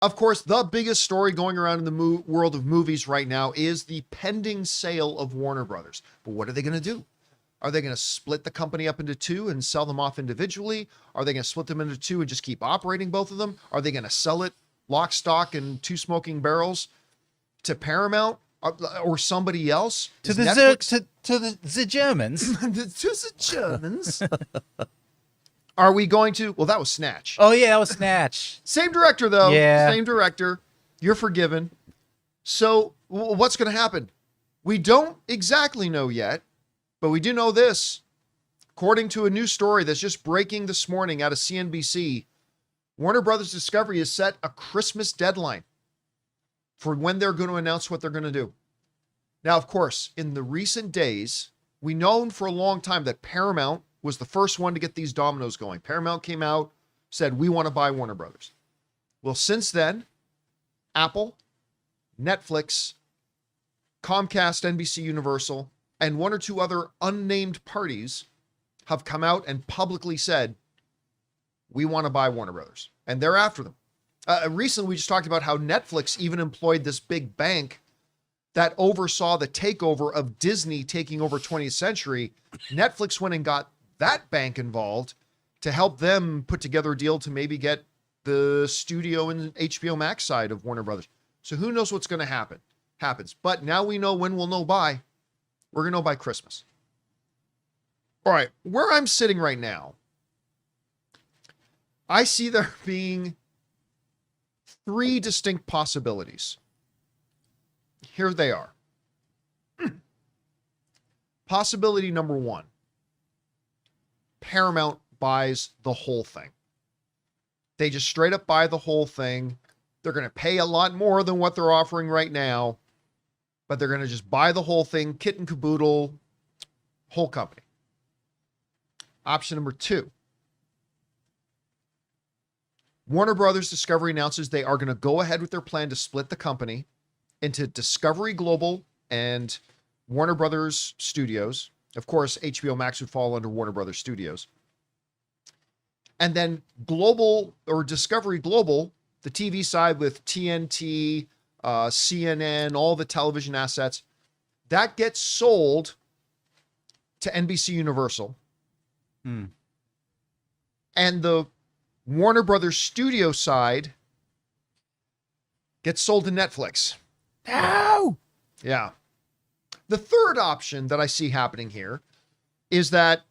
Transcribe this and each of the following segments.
Of course, the biggest story going around in the world of movies right now is the pending sale of Warner Brothers. But what are they going to do? Are they going to split the company up into two and sell them off individually? Are they going to split them into two and just keep operating both of them? Are they going to sell it lock, stock, and two smoking barrels to Paramount or somebody else? To the Germans. To the Germans. Are we going to? Well, that was Snatch. Oh, yeah, that was Snatch. Same director, though. Yeah. Same director. You're forgiven. So what's going to happen? We don't exactly know yet, but we do know this. According to a new story that's just breaking this morning out of CNBC, Warner Brothers Discovery has set a Christmas deadline for when they're going to announce what they're going to do. Now, of course, in the recent days, we known for a long time that Paramount was the first one to get these dominoes going. Paramount came out, said, we want to buy Warner Brothers. Well, since then, Apple, Netflix, Comcast, NBC Universal, and one or two other unnamed parties have come out and publicly said, we want to buy Warner Brothers. And they're after them. Recently, we just talked about how Netflix even employed this big bank that oversaw the takeover of Disney taking over 20th Century. Netflix went and got that bank involved to help them put together a deal to maybe get the studio and HBO Max side of Warner Brothers. So who knows what's going to happens. But now we know when we'll know by. We're going to know by Christmas. All right, where I'm sitting right now, I see there being three distinct possibilities. Here they are. Possibility number one. Paramount buys the whole thing. They just straight up buy the whole thing. They're going to pay a lot more than what they're offering right now, but they're going to just buy the whole thing, kit and caboodle, whole company. Option number two. Warner Brothers Discovery announces they are going to go ahead with their plan to split the company into Discovery Global and Warner Brothers Studios. Of course, HBO Max would fall under Warner Brothers Studios. And then Global or Discovery Global, the TV side with TNT, CNN, all the television assets, that gets sold to NBC Universal. And the Warner Brothers Studio side gets sold to Netflix. No! Yeah. The third option that I see happening here is that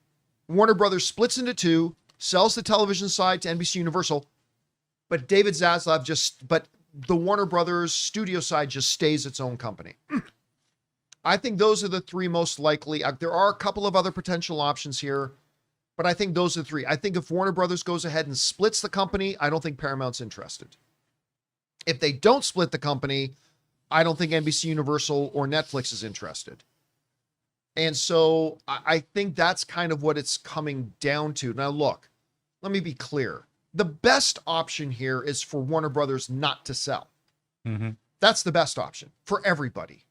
Warner Brothers splits into two, sells the television side to NBC Universal, but but the Warner Brothers studio side just stays its own company. I think those are the three most likely. There are a couple of other potential options here, but I think those are the three. I think if Warner Brothers goes ahead and splits the company, I don't think Paramount's interested. If they don't split the company, I don't think NBC Universal or Netflix is interested. And so I think that's kind of what it's coming down to. Now, look, let me be clear. The best option here is for Warner Brothers not to sell. Mm-hmm. That's the best option for everybody.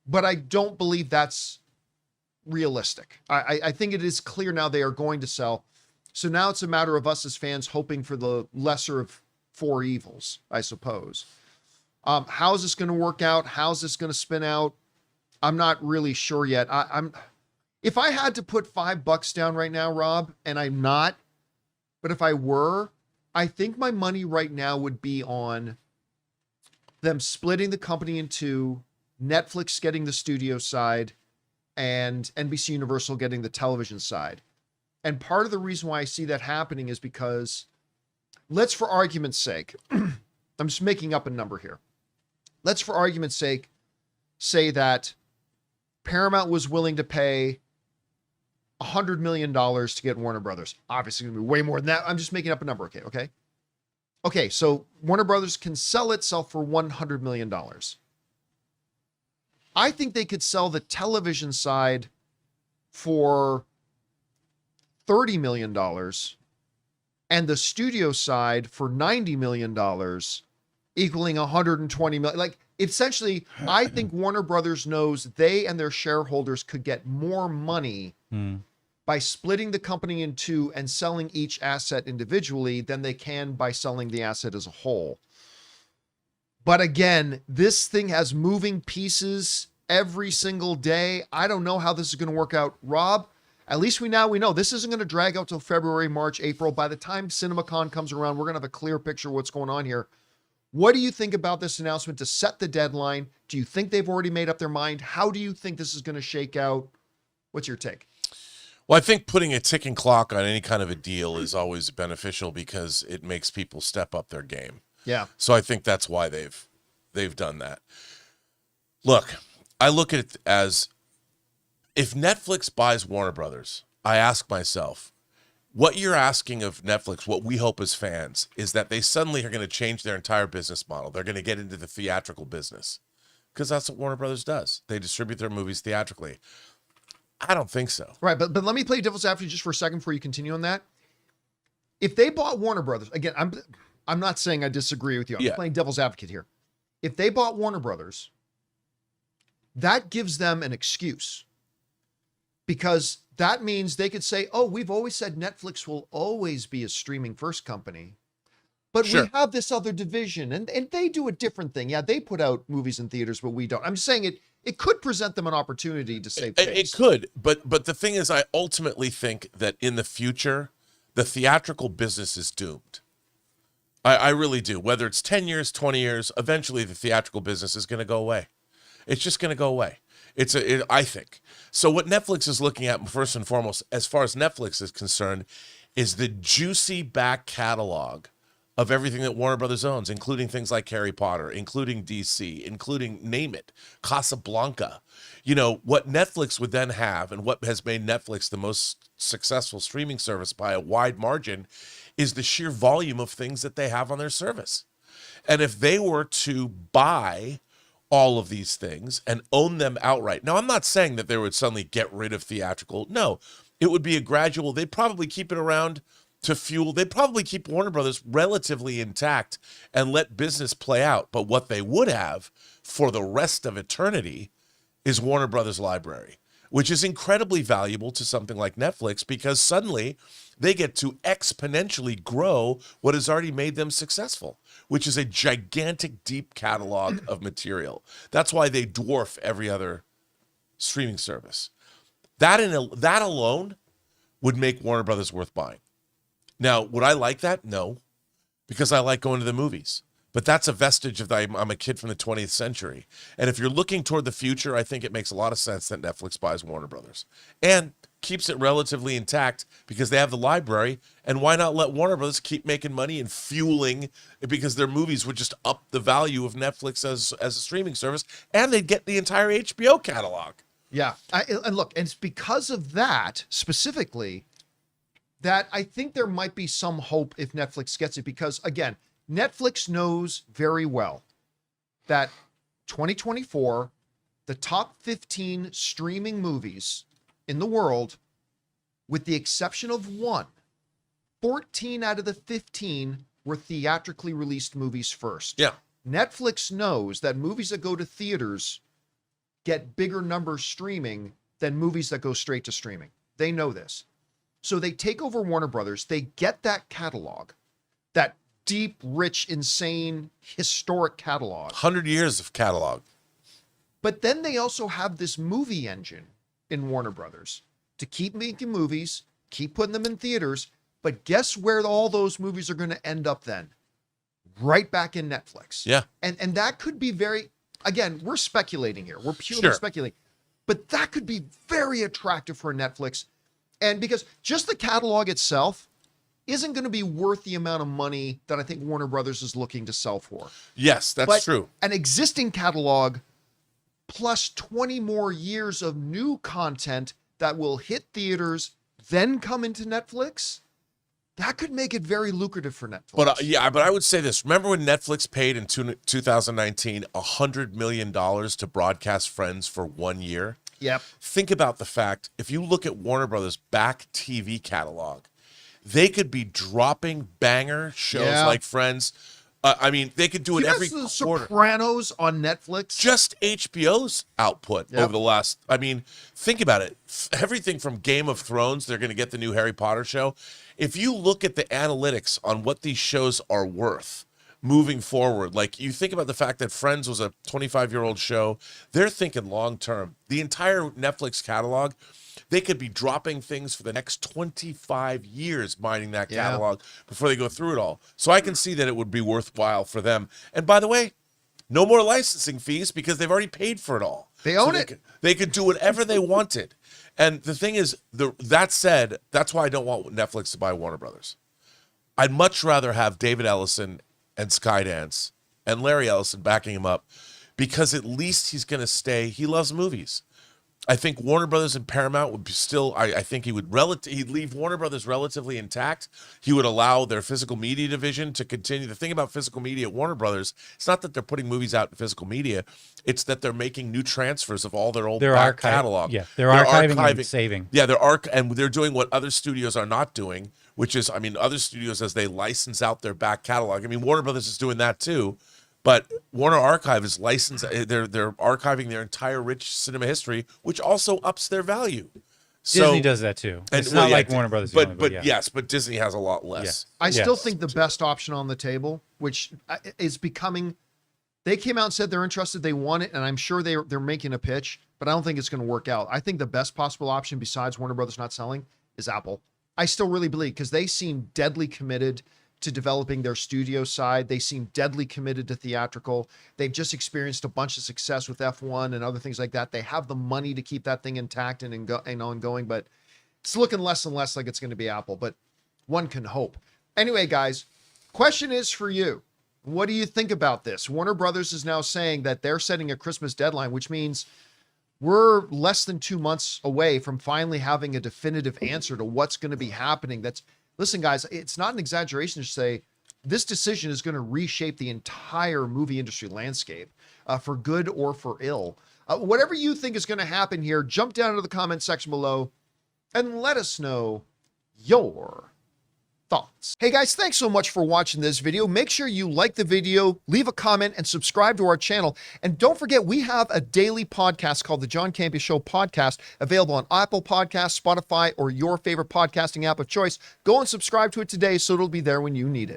But I don't believe that's realistic. I think it is clear now they are going to sell. So now it's a matter of us as fans hoping for the lesser of four evils, I suppose. How is this going to work out? How's this going to spin out? I'm not really sure yet. If I had to put $5 down right now, Rob, and I'm not, but if I were, I think my money right now would be on them splitting the company in two, Netflix getting the studio side, and NBC Universal getting the television side. And part of the reason why I see that happening is because, let's for argument's sake, I'm just making up a number here. Let's for argument's sake say that Paramount was willing to pay $100 million to get Warner Brothers. Obviously, it's going to be way more than that. I'm just making up a number. Okay. So Warner Brothers can sell itself for $100 million. I think they could sell the television side for $30 million and the studio side for $90 million, equaling $120 million. Like, essentially, I think Warner Brothers knows they and their shareholders could get more money by splitting the company in two and selling each asset individually than they can by selling the asset as a whole. But again, this thing has moving pieces every single day. I don't know how this is going to work out. Rob, at least we know this isn't going to drag out till February, March, April. By the time CinemaCon comes around, we're going to have a clear picture of what's going on here. What do you think about this announcement to set the deadline? Do you think they've already made up their mind? How do you think this is going to shake out? What's your take? Well, I think putting a ticking clock on any kind of a deal is always beneficial because it makes people step up their game. Yeah. So I think that's why they've done that. Look, I look at it as if Netflix buys Warner Brothers, I ask myself, what you're asking of Netflix, what we hope as fans, is that they suddenly are going to change their entire business model. They're going to get into the theatrical business because that's what Warner Brothers does. They distribute their movies theatrically. I don't think so. Right, but let me play devil's advocate just for a second before you continue on that. If they bought Warner Brothers, again, I'm not saying I disagree with you. I'm playing devil's advocate here. If they bought Warner Brothers, that gives them an excuse. Because that means they could say, oh, we've always said Netflix will always be a streaming first company. But we have this other division, and they do a different thing. Yeah, they put out movies in theaters, but we don't. I'm saying it could present them an opportunity to save face. It could, but the thing is, I ultimately think that in the future, the theatrical business is doomed. I really do. Whether it's 10 years, 20 years, eventually the theatrical business is going to go away. It's just going to go away. I think. So what Netflix is looking at, first and foremost, as far as Netflix is concerned, is the juicy back catalog of everything that Warner Brothers owns, including things like Harry Potter, including DC, including, name it, Casablanca. You know, what Netflix would then have, and what has made Netflix the most successful streaming service by a wide margin, is the sheer volume of things that they have on their service. And if they were to buy all of these things and own them outright. Now, I'm not saying that they would suddenly get rid of theatrical. No, it would be a gradual. They'd probably keep it around to fuel. They'd probably keep Warner Brothers relatively intact and let business play out. But what they would have for the rest of eternity is Warner Brothers library, which is incredibly valuable to something like Netflix because suddenly they get to exponentially grow what has already made them successful, which is a gigantic, deep catalog of material. That's why they dwarf every other streaming service. That alone would make Warner Brothers worth buying. Now, would I like that? No, because I like going to the movies. But that's a vestige of I'm a kid from the 20th century. And if you're looking toward the future, I think it makes a lot of sense that Netflix buys Warner Brothers and keeps it relatively intact because they have the library. And why not let Warner Brothers keep making money and fueling, because their movies would just up the value of Netflix as a streaming service, and they'd get the entire HBO catalog. Yeah. And look, and it's because of that specifically that I think there might be some hope if Netflix gets it, because again, Netflix knows very well that 2024, the top 15 streaming movies in the world, with the exception of one, 14 out of the 15 were theatrically released movies first. Yeah. Netflix knows that movies that go to theaters get bigger numbers streaming than movies that go straight to streaming. They know this. So they take over Warner Brothers. They get that catalog, that deep, rich, insane, historic catalog. 100 years of catalog. But then they also have this movie engine in Warner Brothers to keep making movies, keep putting them in theaters. But guess where all those movies are going to end up then? Right back in Netflix. Yeah. And that could be very, again, we're speculating here. We're purely speculating. But that could be very attractive for Netflix. And because just the catalog itself isn't going to be worth the amount of money that I think Warner Brothers is looking to sell for. Yes, that's true. An existing catalog plus 20 more years of new content that will hit theaters, then come into Netflix, that could make it very lucrative for Netflix. But I would say this. Remember when Netflix paid in 2019 $100 million to broadcast Friends for 1 year? Yep. Think about the fact, if you look at Warner Brothers' back TV catalog, they could be dropping banger shows like Friends. I mean, they could do it every quarter. Sopranos on Netflix. Just HBO's output over the last, I mean, think about it. Everything from Game of Thrones, they're going to get the new Harry Potter show. If you look at the analytics on what these shows are worth moving forward. Like, you think about the fact that Friends was a 25-year-old show. They're thinking long term. The entire Netflix catalog, they could be dropping things for the next 25 years, mining that catalog before they go through it all. So I can see that it would be worthwhile for them. And by the way, no more licensing fees because they've already paid for it all. They own it. They could do whatever they wanted. And the thing is, that said, that's why I don't want Netflix to buy Warner Brothers. I'd much rather have David Ellison and Skydance and Larry Ellison backing him up, because at least he's going to stay. He loves movies. I think Warner Brothers and Paramount would be still, I think he'd leave Warner Brothers relatively intact. He would allow their physical media division to continue. The thing about physical media at Warner Brothers, it's not that they're putting movies out in physical media. It's that they're making new transfers of all their old back catalog. Yeah, they're archiving and saving. Yeah, and they're doing what other studios are not doing, which is, I mean, other studios, as they license out their back catalog. I mean, Warner Brothers is doing that too. But Warner Archive is licensed. They're archiving their entire rich cinema history, which also ups their value. Disney does that too. It's not like Warner Brothers. But Disney has a lot less. I still think the best option on the table, which is becoming, they came out and said they're interested, they want it, and I'm sure they're making a pitch, but I don't think it's going to work out. I think the best possible option besides Warner Brothers not selling is Apple. I still really believe, because they seem deadly committed to developing their studio side. They seem deadly committed to theatrical. They've just experienced a bunch of success with F1 and other things like that. They have the money to keep that thing intact and ongoing, but it's looking less and less like it's going to be Apple, but one can hope. Anyway, guys, question is for you. What do you think about this? Warner Brothers is now saying that they're setting a Christmas deadline, which means we're less than 2 months away from finally having a definitive answer to what's going to be happening. Listen, guys, it's not an exaggeration to say this decision is going to reshape the entire movie industry landscape for good or for ill. Whatever you think is going to happen here, jump down into the comment section below and let us know your thoughts. Hey guys, thanks so much for watching this video. Make sure you like the video, leave a comment, and subscribe to our channel. And don't forget, we have a daily podcast called the John Campea Show podcast, available on Apple Podcasts, Spotify, or your favorite podcasting app of choice. Go and subscribe to it today so it'll be there when you need it.